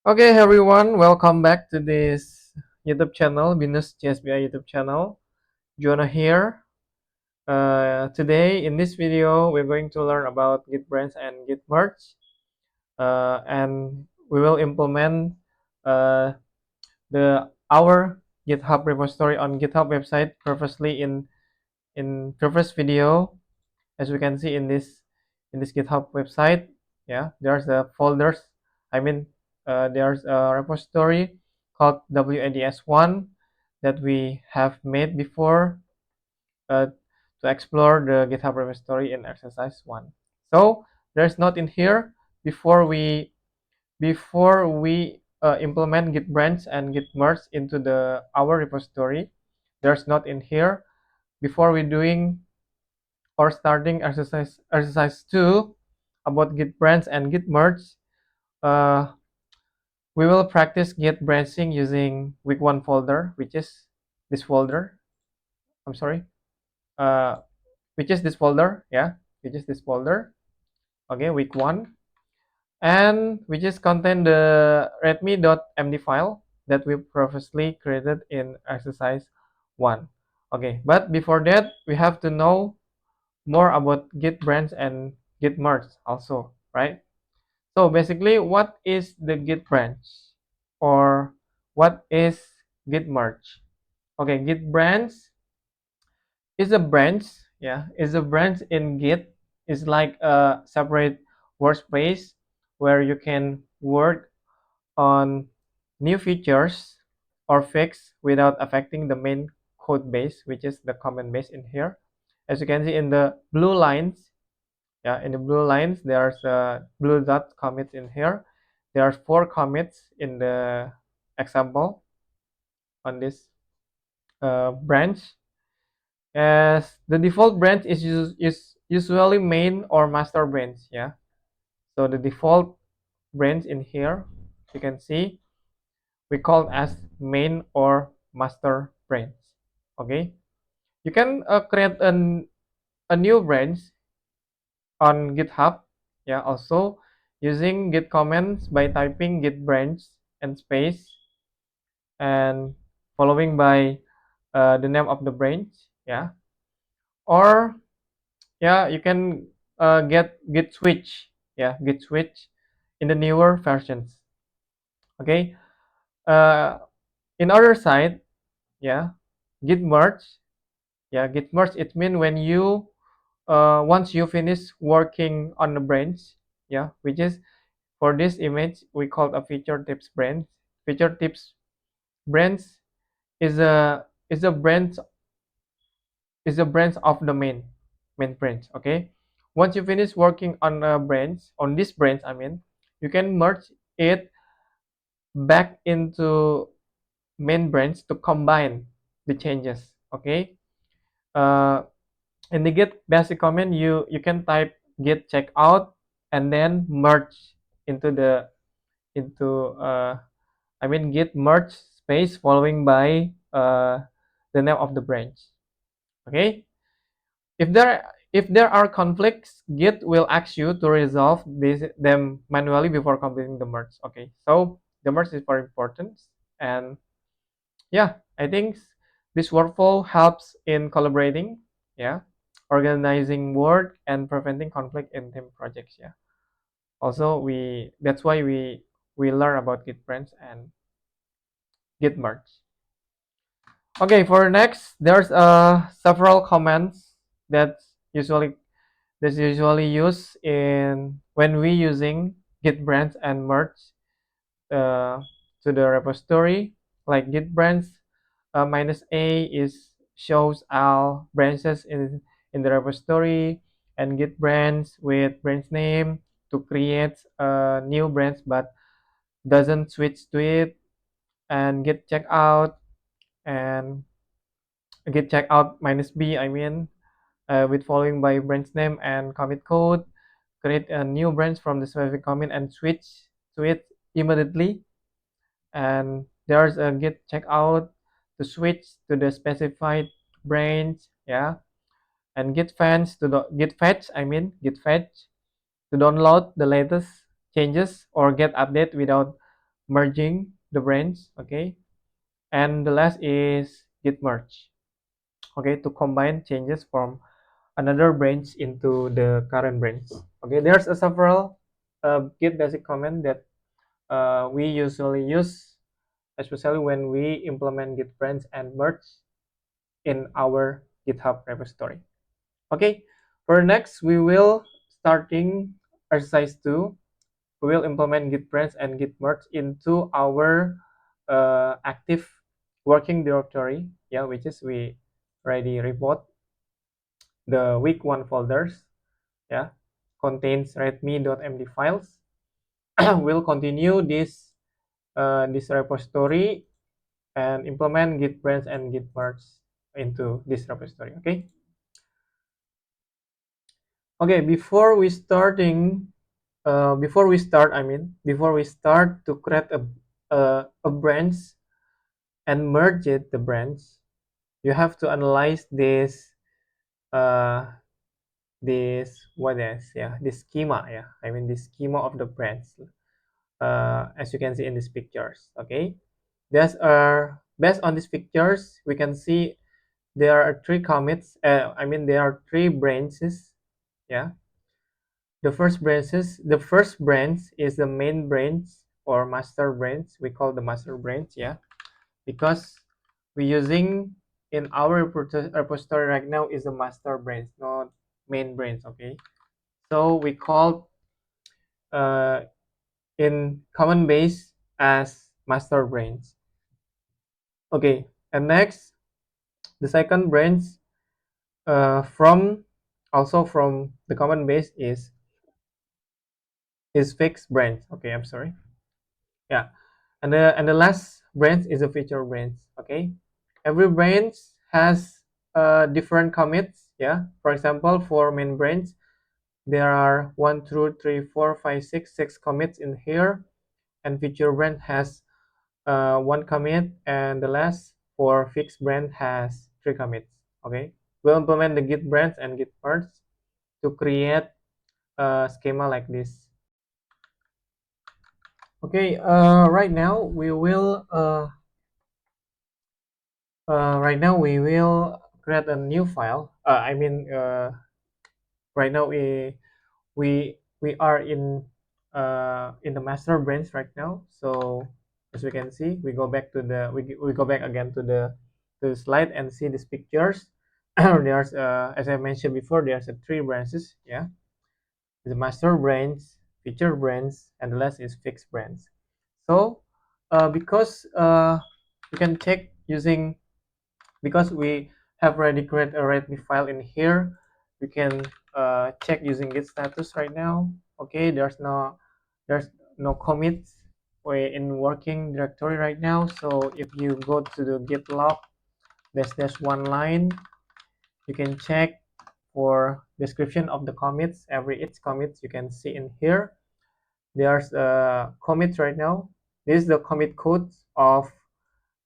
Okay, everyone, welcome back to this YouTube channel, Binus GSBI YouTube channel. Jonah here. Today, in this video, we're going to learn about Git branch and Git merge, and we will implement uh, our GitHub repository on GitHub website previously in previous video. As we can see in this GitHub website, yeah, there's the folders. I mean, there's a repository called WADS1 that we have made before uh, to explore the GitHub repository in exercise 1. So there's not in here before we implement Git branch and Git merge into the our repository. There's not in here before we doing or starting exercise 2 about Git branch and Git merge. uh, we will practice Git branching using week 1 folder, which is this folder. I'm sorry, uh, which is this folder, yeah, which is this folder. Okay, week 1, and which is contain the readme.md file that we previously created in exercise 1. Okay, but before that, we have to know more about Git branch and Git merge also, right? So basically, what is the Git branch or what is Git merge? Okay, Git branch is a branch, yeah, is a branch in Git. It's like a separate workspace where you can work on new features or fix without affecting the main code base, which is the command base in here. As you can see in the blue lines, yeah, in the blue lines there's blue dot commits in here. There are 4 commits in the example on this branch, as the default branch is usually main or master branch, yeah. So the default branch in here, you can see, we call as main or master branch. Okay, you can create a new branch on GitHub, yeah, also using git commands by typing git branch and space and following by the name of the branch, yeah. Or yeah, you can get git switch, yeah, git switch in the newer versions. Okay, uh, in other side, yeah, git merge, yeah, git merge, it means when you once you finish working on the branch, yeah, which is for this image we call a feature tips branch. Feature tips branch is a branch of the main branch. Okay, once you finish working on a branch, on this branch, I mean, you can merge it back into main branch to combine the changes. Okay, uh, in the git basic command, you can type git checkout and then merge into the into I mean git merge space following by the name of the branch. Okay, if there are conflicts, git will ask you to resolve them manually before completing the merge. Okay, so the merge is very important, and yeah, I think this workflow helps in collaborating, yeah, organizing work and preventing conflict in team projects, yeah. Also, that's why we learn about git branch and git merge. Okay, for next, there's several commands that usually that's usually used in when we using git branch and merge uh, to the repository. Like git branch -a is shows all branches in the repository, and git branch with branch name to create a new branch but doesn't switch to it, and git checkout and git checkout -b, I mean, with following by branch name and commit code. Create a new branch from the specific commit and switch to it immediately. And there's a git checkout to switch to the specified branch, yeah. And git fetch, I mean git fetch to download the latest changes or get update without merging the branch, okay, and the last is git merge, okay, to combine changes from another branch into the current branch. Okay, there's a several git basic command that we usually use, especially when we implement git branch and merge in our GitHub repository. Okay, for next we will starting exercise 2. We will implement git branch and git merge into our active working directory, yeah, which is we already report the week 1 folders, yeah, contains readme.md files. We'll continue this repository and implement git branch and git merge into this repository. Okay, before we start to create a branch and merge the branch, you have to analyze uh, this schema, yeah, the schema of the branch, as you can see in these pictures. Okay, there's based on these pictures we can see there are three commits, there are three branches, yeah. The first branch is the main branch or master branch. We call the master branch, yeah, because we're using in our repository right now is the master branch, not main branch. Okay, so we call uh, in common base as master branch. Okay, and next the second branch from also from the common base is fixed branch. Okay, I'm sorry. Yeah, and the last branch is a feature branch. Okay, every branch has different commits. Yeah, for example, for main branch there are 1 2 3 4 5 6 commits in here, and feature branch has one commit, and the last for fixed branch has 3 commits. Okay, we'll implement the git branch and git merge to create a schema like this. Okay, right now we will create a new file. Right now we are in the master branch right now. So as we can see, we go back to we go back again to the slide and see these pictures. There's as I mentioned before, there's three branches. Yeah, the master branch, feature branch, and the last is fixed branch. So because you can check using, because we have already created a readme file in here, we can check using git status right now. Okay, there's no commits in working directory right now. So if you go to the git log, there's one line. You can check for description of the commits. Each commit you can see in here. There's a commit right now. This is the commit code of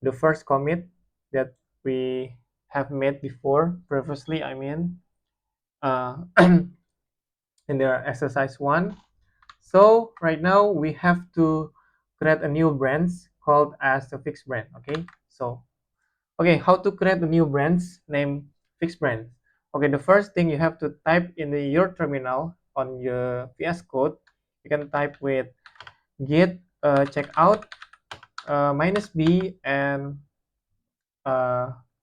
the first commit that we have made before previously, in the exercise 1. So right now we have to create a new branch called as the fixed branch. Okay, how to create a new branch named fixed branch? Okay, the first thing you have to type in your terminal on your VS Code. You can type with git checkout -b and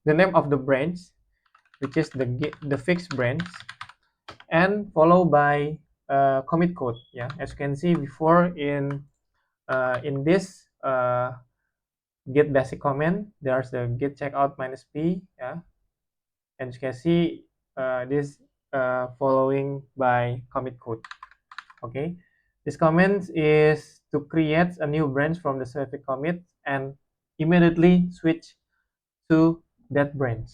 the name of the branch, which is the fixed branch, and followed by commit code. Yeah, as you can see before in this git basic command, there's the git checkout -b. Yeah, and you can see this following by commit code. Okay, this command is to create a new branch from the specific commit and immediately switch to that branch.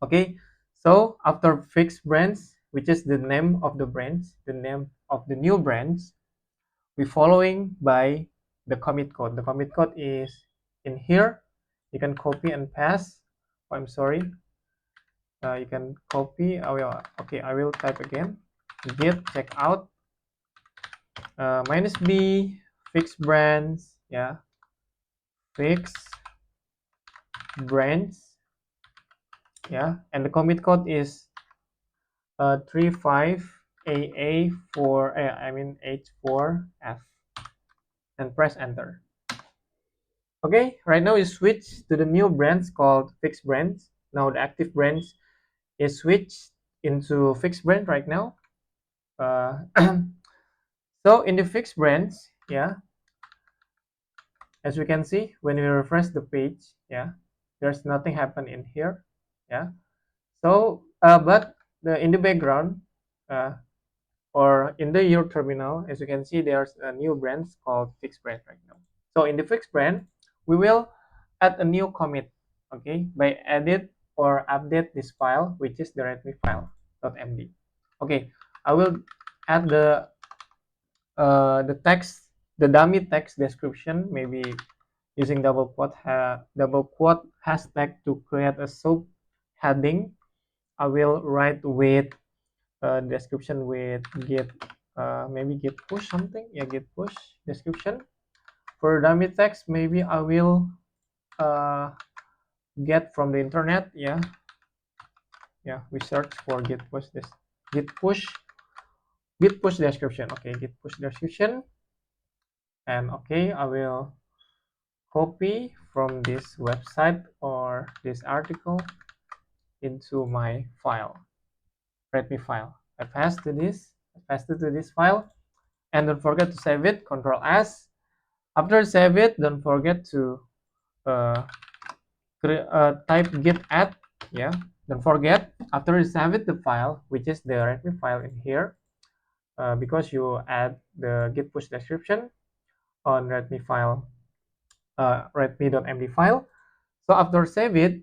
Okay, so after fixed branch, which is the name of the branch, the name of the new branch, we following by the commit code. The commit code is in here. You can copy and paste. Oh, I'm sorry. You can copy. I will type again. Git checkout -b fixed branch yeah, fix branch, yeah, and the commit code is 35AA4, I mean H4F, and press enter. Okay, right now you switch to the new branch called fixed branch. Now the active branch is switched into fixed branch right now. Uh, so in the fixed branch, yeah, as we can see when we refresh the page, yeah, there's nothing happen in here, yeah. So but in the background, uh, or in the your terminal, as you can see, there's a new branch called fixed branch right now. So in the fixed branch, we will add a new commit, okay, by edit or update this file, which is the readme file.md. Okay, I will add the text, the dummy text description, maybe using double quote hashtag to create a sub heading. I will write with description with git, maybe git push something, yeah, git push description. For dummy text, maybe I will get from the internet, yeah, we search for git push this, git push description, okay, git push description. And okay, I will copy from this website or this article into my file, readme file. I paste it to this file, and don't forget to save it, Control S. After save it, don't forget to uh, type git add, yeah, don't forget after you save it the file, which is the readme file in here, because you add the git push description on readme file, readme.md file. So after save it,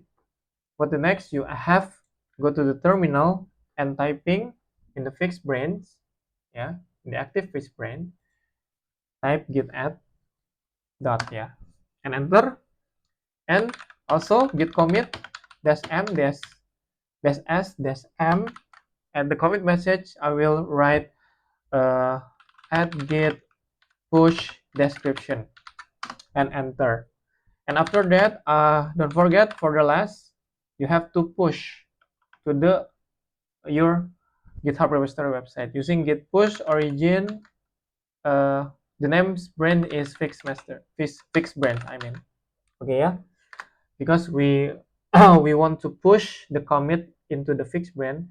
what the next you have, go to the terminal and typing in the fixed branch, yeah, in the active fixed branch, type git add dot, yeah, and enter. And also git commit dash m dash s dash m, and the commit message I will write add git push description and enter. And after that, don't forget for the last, you have to push to the your GitHub repository website using git push origin. The name's brand is fixed brand, I mean, okay, yeah, because we we want to push the commit into the fixed brand.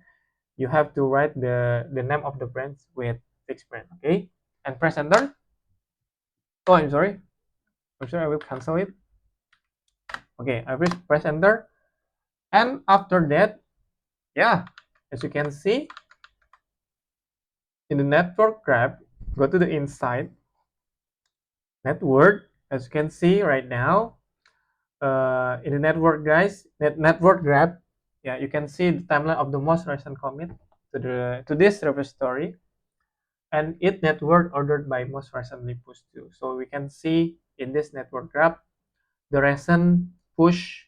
You have to write the name of the branch with fixed brand, okay, and press enter. Oh, I'm sorry, I will cancel it. Okay, I will press enter, and after that, yeah, as you can see in the network graph, go to the inside network. As you can see right now, in the network, guys, network graph, yeah, you can see the timeline of the most recent commit to this repository, and it network ordered by most recently pushed to. So we can see in this network graph the recent push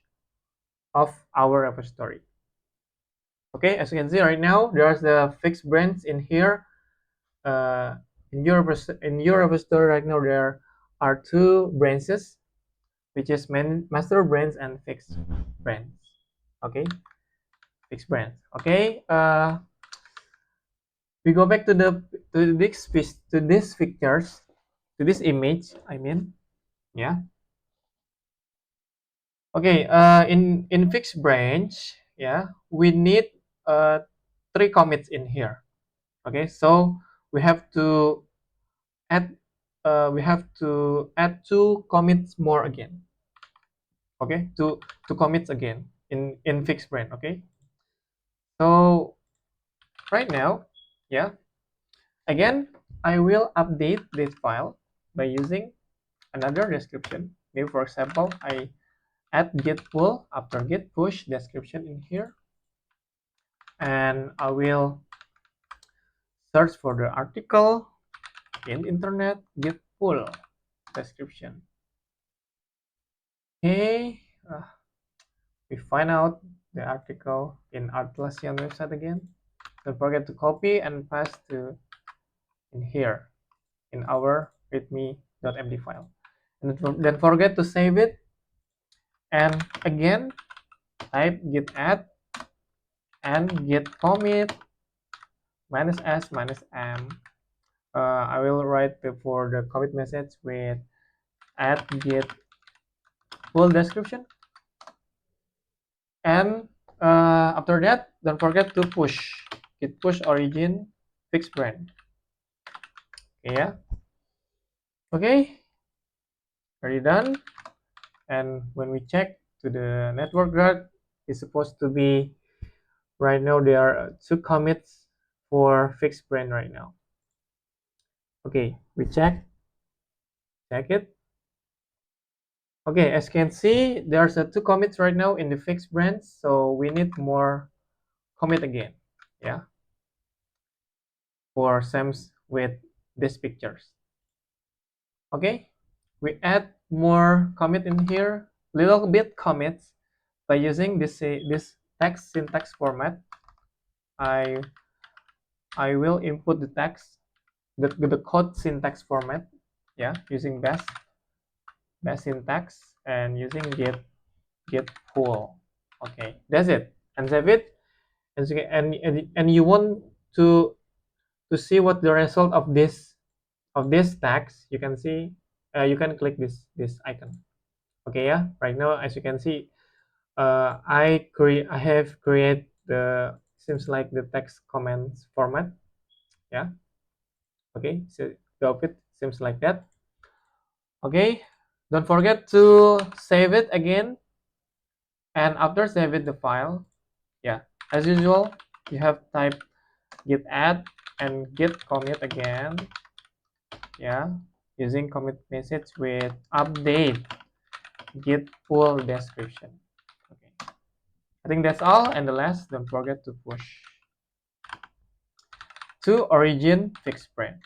of our repository. Okay, as you can see right now, there's the fixed branch in here. Uh, in your repository right now, there are two branches, which is master branch and fixed branch. Okay, fixed branch. Okay, we go back to this pictures, to this image, I mean, yeah. Okay, in fixed branch, yeah, we need three commits in here. Okay, so we have to add two commits more again. Okay, two commits again in fixed branch. Okay, so right now, yeah, again I will update this file by using another description. Maybe for example, I add git pull after git push description in here, and I will search for the article in internet, git pull description. Okay, we find out the article in Atlassian website again. Don't forget to copy and paste to in here in our readme.md file. and then forget to save it, and again type git add and git commit -s -m. I will write for the commit message with add git full description, and after that don't forget to push git push origin fix brand. Okay, yeah. Okay, already done. And when we check to the network guard, it's supposed to be right now there are 2 commits for fixed brand right now. Okay, we check it. Okay, as you can see, there's 2 commits right now in the fixed brands, so we need more commit again. Yeah, for SAMs with these pictures. Okay, we add more commit in here, little bit commits by using this text syntax format. I will input the text, the code syntax format, yeah, using bash syntax and using git pull. Okay, that's it, and save it. And you want to see what the result of this text, you can see, you can click this icon. Okay, yeah, right now as you can see, I have created the seems like the text comments format. Yeah, okay, so the output seems like that. Okay, don't forget to save it again, and after save it the file, yeah, as usual you have type git add and git commit again, yeah, using commit message with update git pull description. Okay, I think that's all, and the last, don't forget to push to origin fix brand.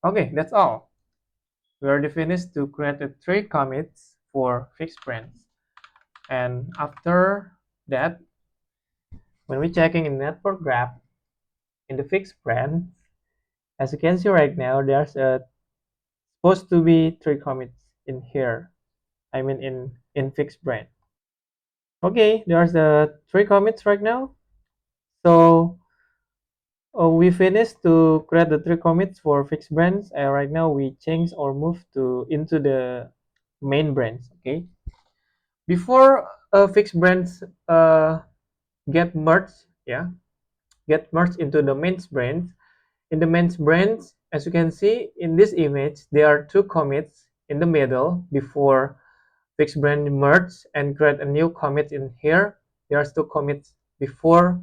Okay, that's all. We already finished to create the 3 commits for fixed brands. And after that, when we're checking in network graph in the fixed brand, as you can see right now, there's supposed to be 3 commits in here. I mean in fixed brand. Okay, there's the 3 commits right now. So we finished to create the 3 commits for fixed brands. Right now we change or move to into the main brands. Okay, before fixed brands get merged, yeah, get merged into the main brands. In the main brands, as you can see in this image, there are 2 commits in the middle before fixed brand merge and create a new commit in here. There's 2 commits before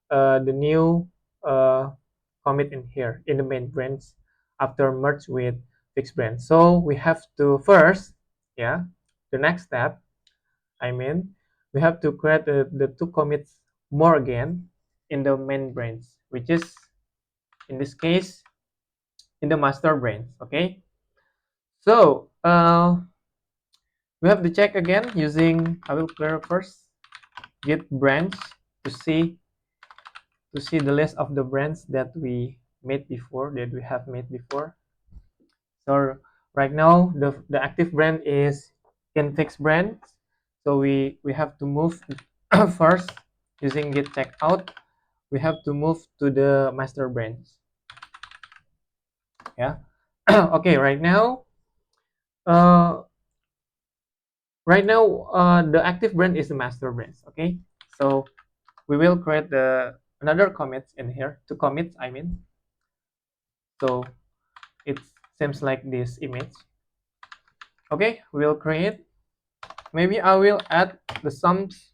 the new commit in here in the main brands after merge with fixed brand. So we have to first, yeah, the next step, I mean, we have to create the 2 commits more again in the main branch, which is in this case in the master branch. Okay, so we have to check again using, I will clear first git branch to see the list of the brands that we have made before. So right now the active brand is infix brand, so we have to move first using git checkout. We have to move to the master branch. Yeah. Okay, uh right now the active brand is the master branch. Okay, so we will create the another commits in here, 2 commits I mean. So it seems like this image. Okay, we'll create, maybe I will add the sums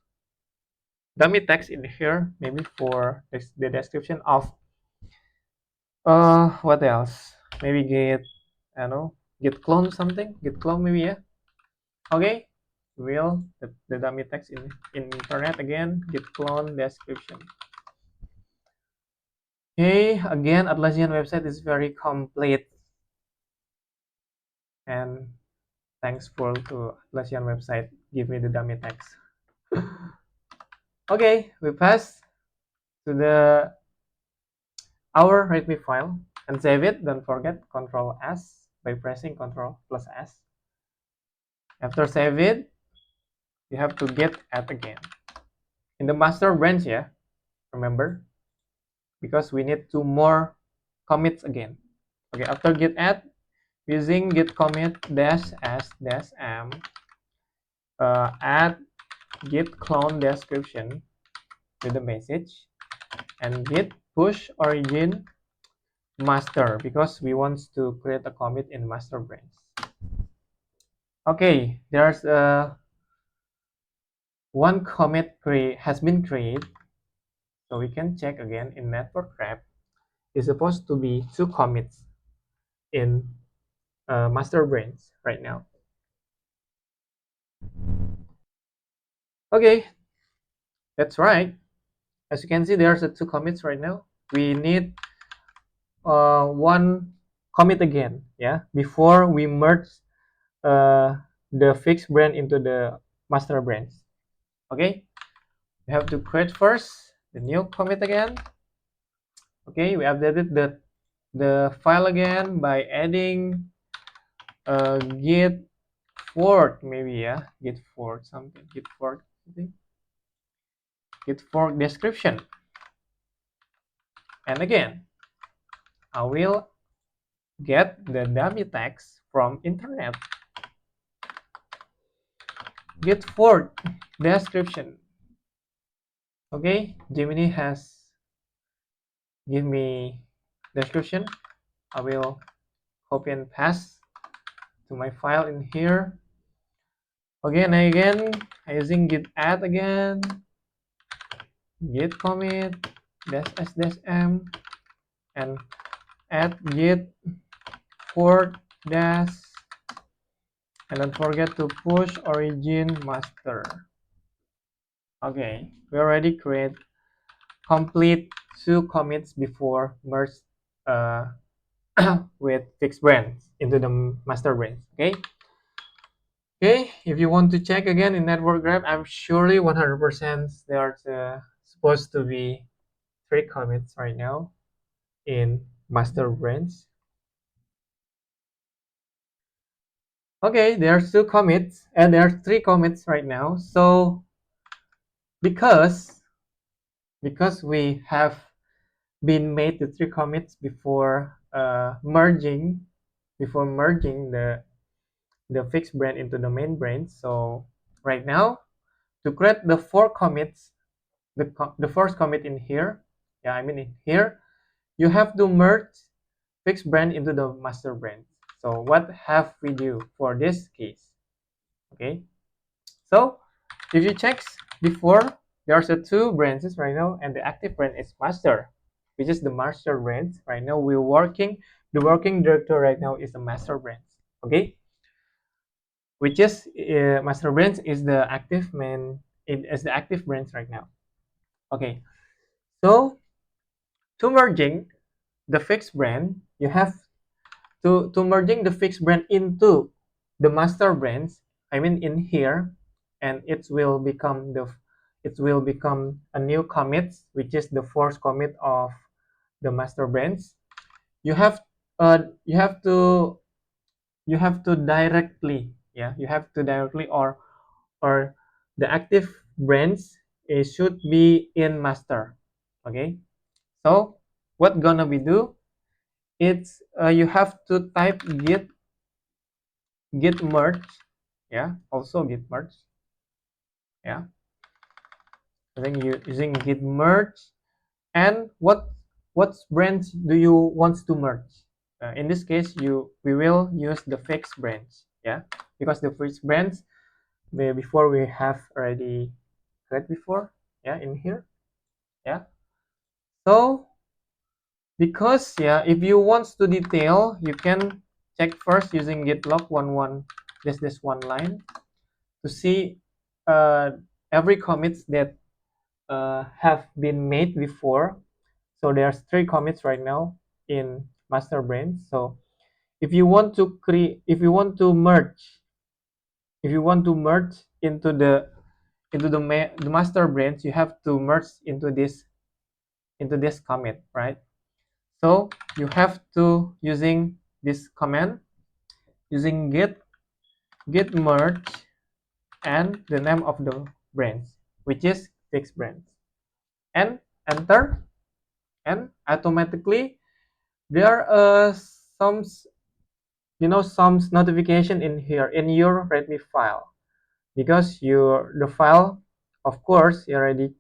dummy text in here, maybe for the description of what else, maybe git, I don't know, git clone something, git clone maybe, yeah. Okay, will the dummy text in internet again, git clone description. Okay, again, Atlassian website is very complete, and thanks for to Atlassian website give me the dummy text. Okay, we pass to our readme file and save it. Don't forget Control S, by pressing Ctrl plus S. After save it, you have to git add again in the master branch, yeah, remember, because we need 2 more commits again. Okay, after git add, using git commit dash s dash m add git clone description to the message, and git push origin master, because we want to create a commit in master branch. Okay, there's one commit has been created, so we can check again in network graph. It's supposed to be 2 commits in master branch right now. Okay, that's right. As you can see, there's 2 commits right now. We need 1 commit again, yeah, before we merge the fixed branch into the master branch. Okay, we have to create first the new commit again. Okay, we updated the file again by adding git fork, maybe, yeah, git fork something, git fork something, git fork description. And again, I will get the dummy text from internet, git fork description. Okay, Gemini has give me description. I will copy and paste to my file in here. Again, using git add again, git commit dash s dash m, and add git fork dash, and don't forget to push origin master. Okay, we already create complete 2 commits before merge uh, with fixed branch into the master branch. Okay, if you want to check again in network graph, I'm surely 100% there are supposed to be 3 commits right now in master branch. Okay, there's 2 commits and there are 3 commits right now. So because we have been made the 3 commits before merging the fixed branch into the main branch. So right now, to create the 4 commits, the first commit in here, yeah, I mean in here, you have to merge fixed branch into the master branch. So what have we do for this case? Okay, so if you check before, there's 2 branches right now, and the active branch is master, which is the master branch. Right now we're working, the working directory right now is the master branch. Okay, which is master branch is the active main, it is the active branch right now. Okay, so to merging the fixed branch, you have to merging the fixed branch into the master branch, I mean in here, and it will become a new commit, which is the first commit of the master branch. You have you have to directly, yeah, you have to directly, or the active branch, it should be in master. Okay, so what gonna we do, it's you have to type git merge, yeah, also git merge, yeah, I think you using git merge. And what branch do you want to merge? In this case, we will use the fixed branch, yeah, because the fixed branch before we have already read before, yeah, in here, yeah. So because, yeah, if you want to detail, you can check first using git log 11 this one line to see every commits that have been made before. So there's 3 commits right now in master branch. So if you want to create, if you want to merge into the master branch, you have to merge into this commit, right? So you have to using this command, using git merge and the name of the branch, which is fixed branch, and enter, and automatically there are some some notification in here in your readme file, because the file, of course, you already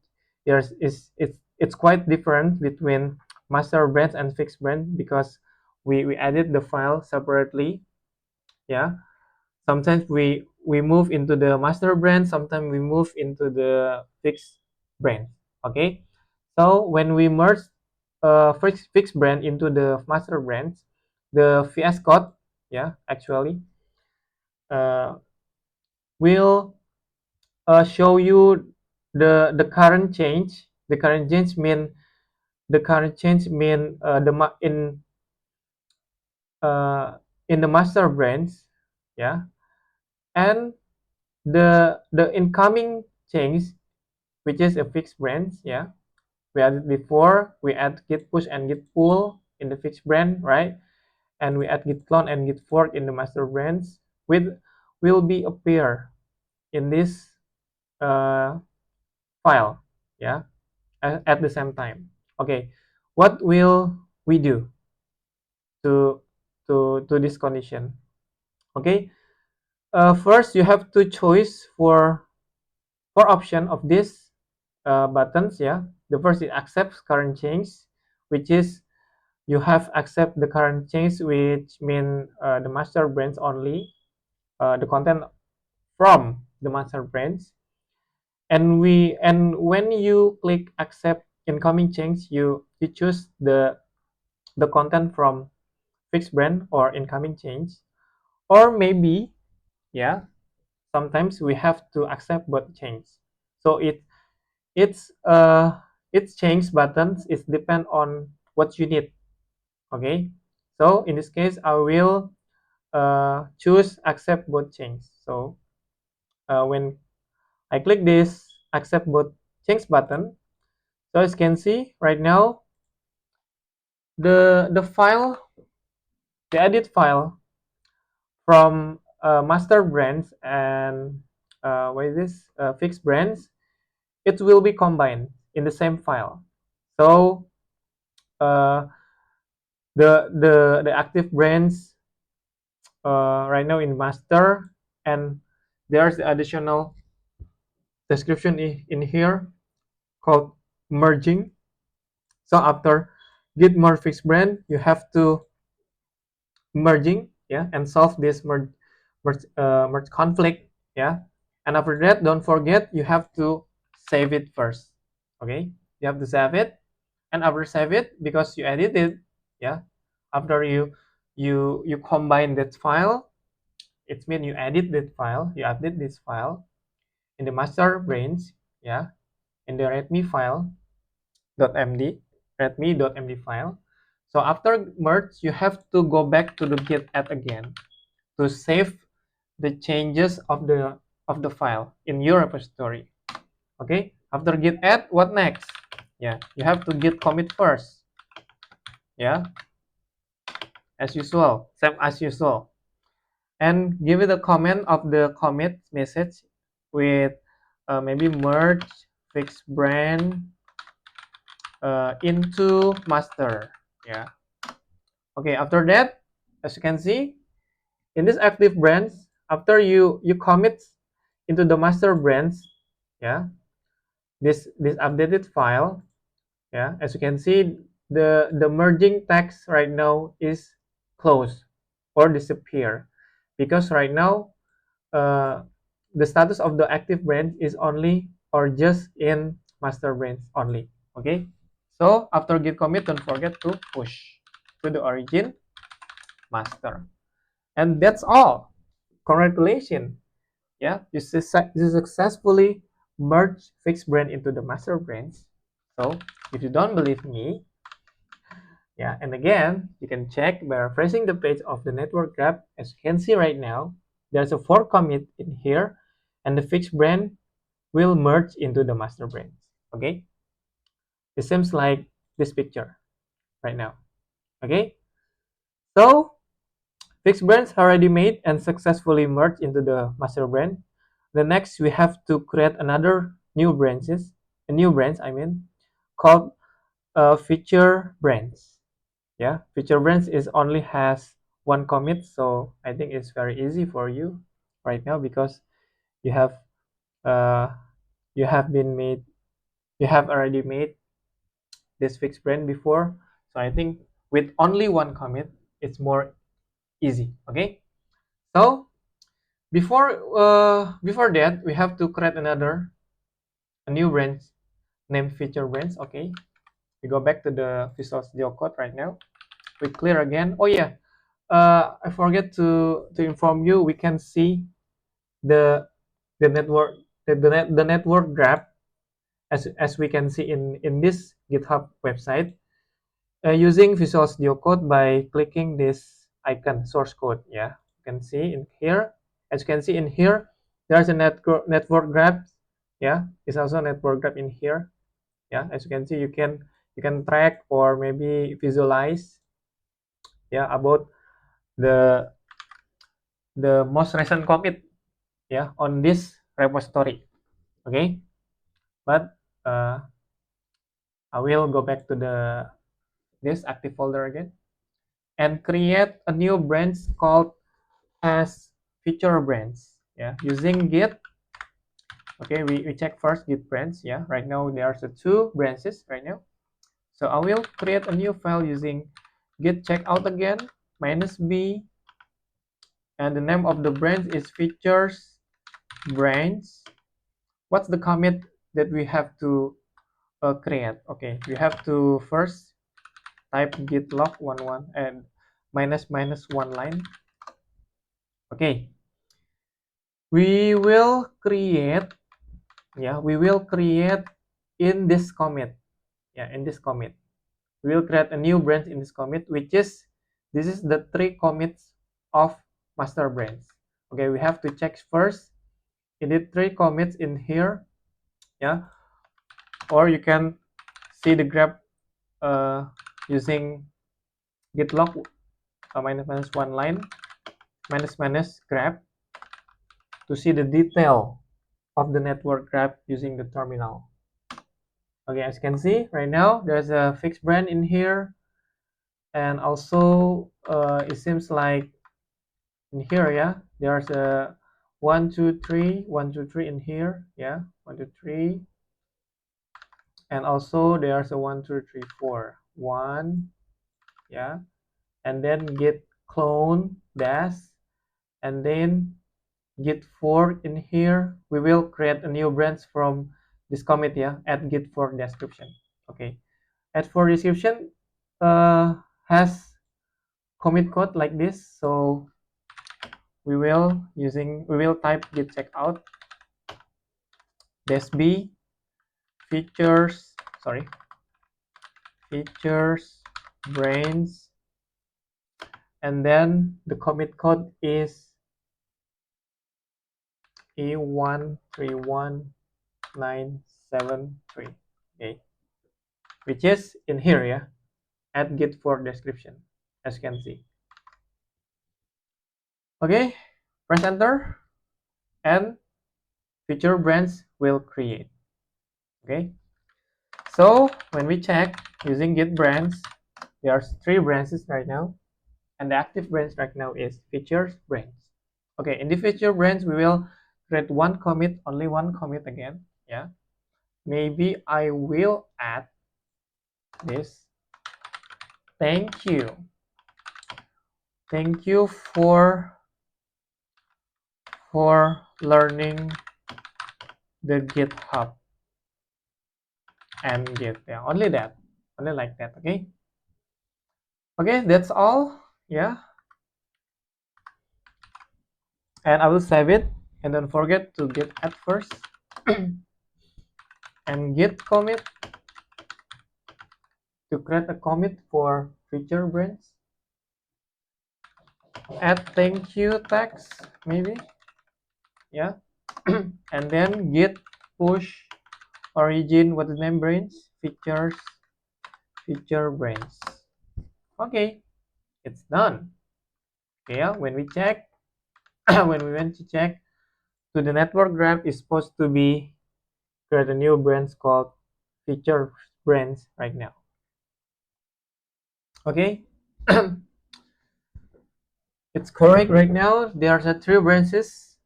there's is it's quite different between master branch and fixed branch, because we added the file separately. Yeah, sometimes we move into the master branch, sometimes we move into the fixed branch. Okay, so when we merge fixed branch into the master branch, the VS Code, yeah, actually uh, will show you the current change. The current change mean uh, in the master branch, yeah, and the incoming change, which is a fixed branch, yeah. We added before, we add git push and git pull in the fixed branch, right? And we add git clone and git fork in the master branch, with will be appear in this uh, file, yeah, at the same time. Okay, what will we do to this condition? Okay, first you have to choose for option of this buttons, yeah. The first is accept current change, which is you have accept the current change, which mean the master branch only, the content from the master branch. And when you click accept incoming change, you choose the content from fixed branch or incoming change. Or maybe, yeah, sometimes we have to accept both change. So it's it's change buttons, it depend on what you need. Okay, so in this case I will choose accept both change. So when I click this accept both change button, so as you can see right now, the file, the edit file from master branch and what is this fixed branch, it will be combined in the same file. So uh, the active branch right now in master, and there's the additional description in here called merging. So after git merge fixed branch, you have to merging, yeah, and solve this merge conflict, yeah. And after that, don't forget you have to save it first. Okay, you have to save it, and after save it, because you edited, yeah, after you combine that file, it means you edit that file, you update this file in the master branch, yeah, in the readme file .md, readme.md file. So after merge, you have to go back to the git add again to save the changes of the file in your repository. Okay, after git add, what next? Yeah, you have to git commit first. Yeah, as usual, same as usual, and give it a comment of the commit message with maybe merge fixed branch into master. Yeah. Okay, after that, as you can see, in this active branch, after you commit into the master branch, yeah, this updated file, yeah, as you can see, the merging text right now is closed or disappear, because right now uh, the status of the active branch is only or just in master branch only. Okay, so after git commit, don't forget to push to the origin master. And that's all. Congratulations. Yeah, you successfully merged fixed branch into the master branch. So if you don't believe me, yeah, and again, you can check by refreshing the page of the network graph. As you can see right now, there's a fork commit in here, and the fixed branch will merge into the master branch. Okay, it seems like this picture right now. Okay, so Fixed branch already made and successfully merged into the master branch. The next we have to create another a new branch I mean, called feature branch. Yeah, feature branch is only has one commit, so I think it's very easy for you right now because you have uh, you have been made you have already made this fixed branch before, so I think with only one commit it's more easy. Okay, so before that we have to create a new branch named feature branch. Okay, we go back to the Visual Studio Code right now. We clear again. Oh yeah, I forget to inform you. We can see the the network the network graph as we can see in this GitHub website using Visual Studio Code by clicking this icon source code. Yeah, you can see in here. As you can see in here, there's a network graph. Yeah, it's also a network graph in here. Yeah, as you can see, you can track or maybe visualize, yeah, about the most recent commit, yeah, on this repository. Okay, but I will go back to this active folder again and create a new branch called as feature branch. Yeah, using git. Okay, we check first git branch. Yeah, right now there's two branches right now. So I will create a new file using git checkout again -b, and the name of the branch is features branch. What's the commit that we have to create? Okay, we have to first type git log 11 and -one line. Okay, we will create, yeah, we will create in this commit. Yeah, in this commit we will create a new branch in this commit, which is this is the three commits of master branch. Okay, we have to check first indeed three commits in here. Yeah, or you can see the graph using git log -one line graph to see the detail of the network graph using the terminal. Okay, as you can see right now there's a fixed branch in here, and also it seems like in here, yeah, there's a 1 2 3 1 2 3 in here. Yeah, 1 2 3, and also there's a 1 2 3 4 1. Yeah, and then git clone dash, and then git fork in here. We will create a new branch from this commit. Yeah, add git fork description. Okay, add for description has commit code like this, so we will type git checkout dash b features, sorry, features branch, and then the commit code is E131973. Okay, which is in here. Yeah, add git for description, as you can see. Okay, press enter and feature branch will create. Okay, so when we check using git branch, there's three branches right now, and the active branch right now is features branch. Okay, in the feature branch we will create one commit, only one commit again. Yeah, maybe I will add this. Thank you for learning the GitHub and Git. Yeah, only that, only like that. Okay, okay, that's all. Yeah, and I will save it, and don't forget to git add first and git commit to create a commit for feature branch. Add thank you tags maybe. Yeah, and then git push origin, what the name branch, feature branch. Okay, it's done. Okay, yeah, when we check, when we went to check to the network graph is supposed to be create a new branch called feature branch right now. Okay, it's correct right now. There are three branches: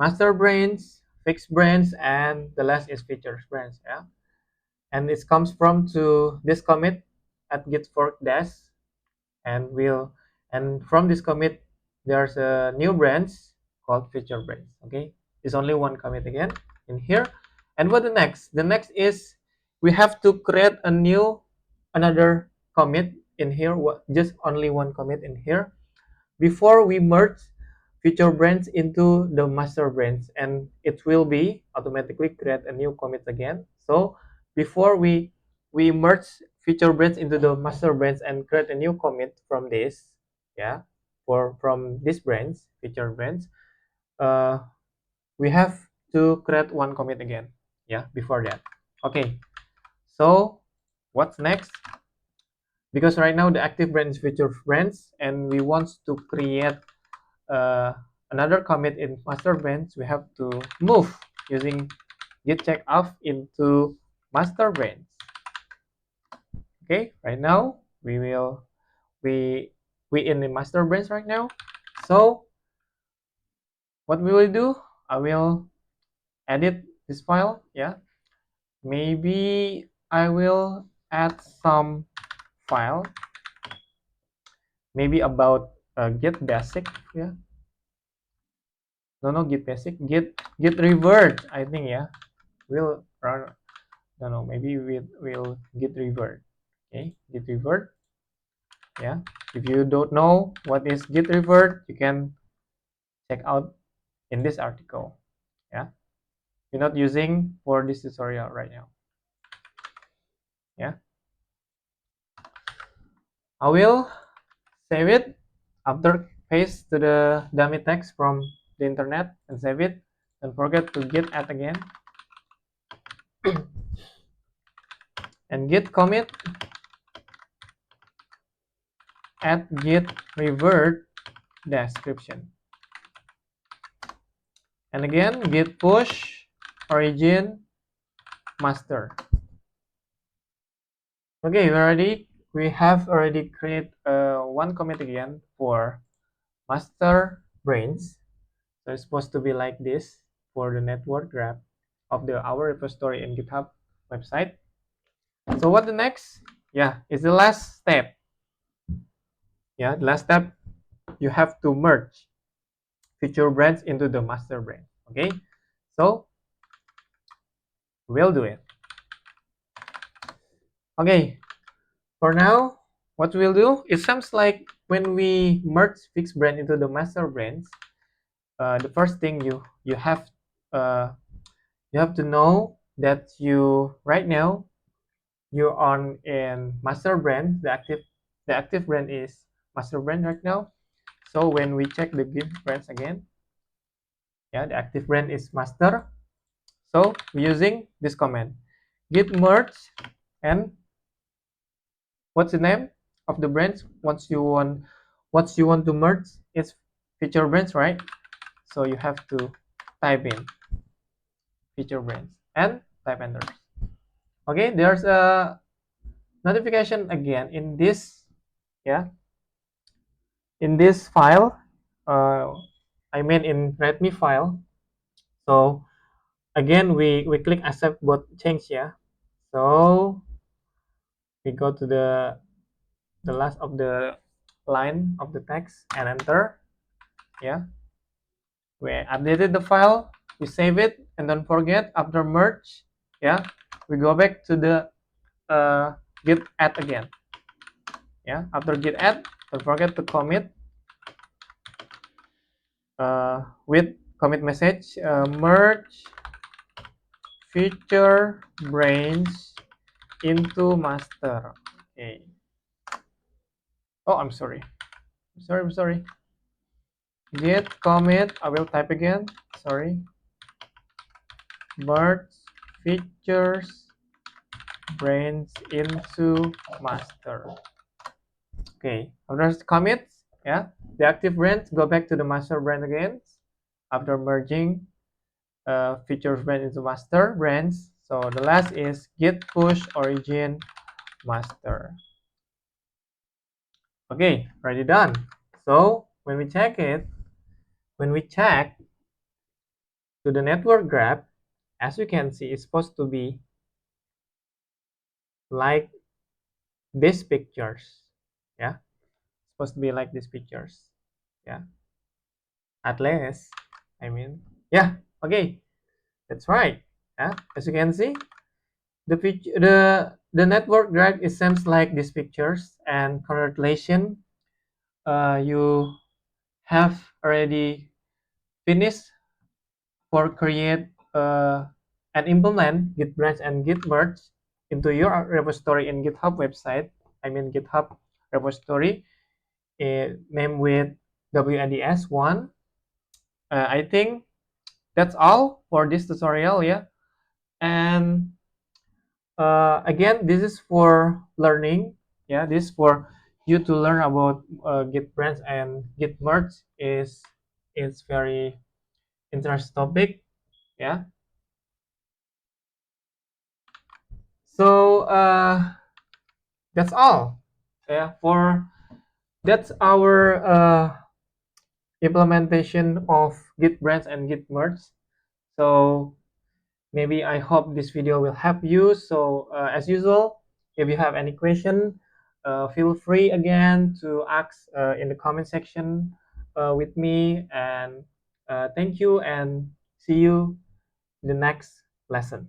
master branch, fixed branch, and the last is features branch. Yeah, and it comes from to this commit at git fork dash, and from this commit there's a new branch called feature branch. Okay, it's only one commit again in here. And what the next is we have to create a new another commit in here, just only one commit in here before we merge feature branch into the master branch, and it will be automatically create a new commit again. So before we merge feature branch into the master branch and create a new commit from this, yeah, from this branch feature branch, uh, we have to create one commit again, yeah, before that. Okay, so what's next? Because right now the active branch is feature branch, and we want to create uh, another commit in master branch, we have to move using git check off into master branch. Okay, right now we we in the master branch right now. So what we will do, I will edit this file. Yeah, maybe I will add some file, maybe about git basic. Yeah, no, git basic, git revert, I think. Yeah, we'll run. No, maybe we'll git revert. Okay, git revert. Yeah, if you don't know what is git revert, you can check out in this article. Yeah, we're not using for this tutorial right now. Yeah, I will save it after paste to the dummy text from the internet and save it. Don't forget to git add again and git commit add git revert description. And again, git push origin master. Okay, we have already created one commit again for master brains. So it's supposed to be like this for the network graph of the our repository in GitHub website. So what the next? Yeah, is the last step. Yeah, the last step, you have to merge feature branch into the master branch. Okay, so we'll do it. Okay, for now, what we'll do, it seems like when we merge fixed branch into the master branch, the first thing uh, you have to know that you right now you're on in master branch. The active branch is master branch right now. So when we check the git branch again, yeah, the active branch is master. So we're using this command git merge, and what's the name of the branch once you want to merge? It's feature branch, right? So you have to type in feature branch and type enter. Okay, there's a notification again in this, yeah, in this file. uh, I mean in readme file. So again we click accept both change. Yeah, so we go to the last of the line of the text and enter. Yeah, we updated the file, we save it, and don't forget after merge, yeah, we go back to the git add again. Yeah, after git add, don't forget to commit with commit message merge feature branch into master. Okay, oh, I'm sorry, git commit, I will type again, sorry, merge features branch into master. Okay, after commit, yeah, the active branch, go back to the master branch again after merging features branch into master branch. So the last is git push origin master. Okay, already done. So when we check to the network graph, as you can see, it's supposed to be like these pictures. Yeah, it's supposed to be like these pictures. Yeah, at least, I mean, yeah, okay, that's right. Yeah, as you can see, the network graph it seems like these pictures, and congratulations, you have already finished for create and implement git branch and git merge into your repository in GitHub website. I mean GitHub repository named with WNDS1. I think that's all for this tutorial. Yeah, and again, this is for learning. Yeah, this is for you to learn about git branch and git merge is very interesting topic. Yeah, so that's all. Yeah, for that's our implementation of git branch and git merge. So maybe I hope this video will help you. So as usual, if you have any question, feel free again to ask in the comment section with me. And thank you, and see you in the next lesson.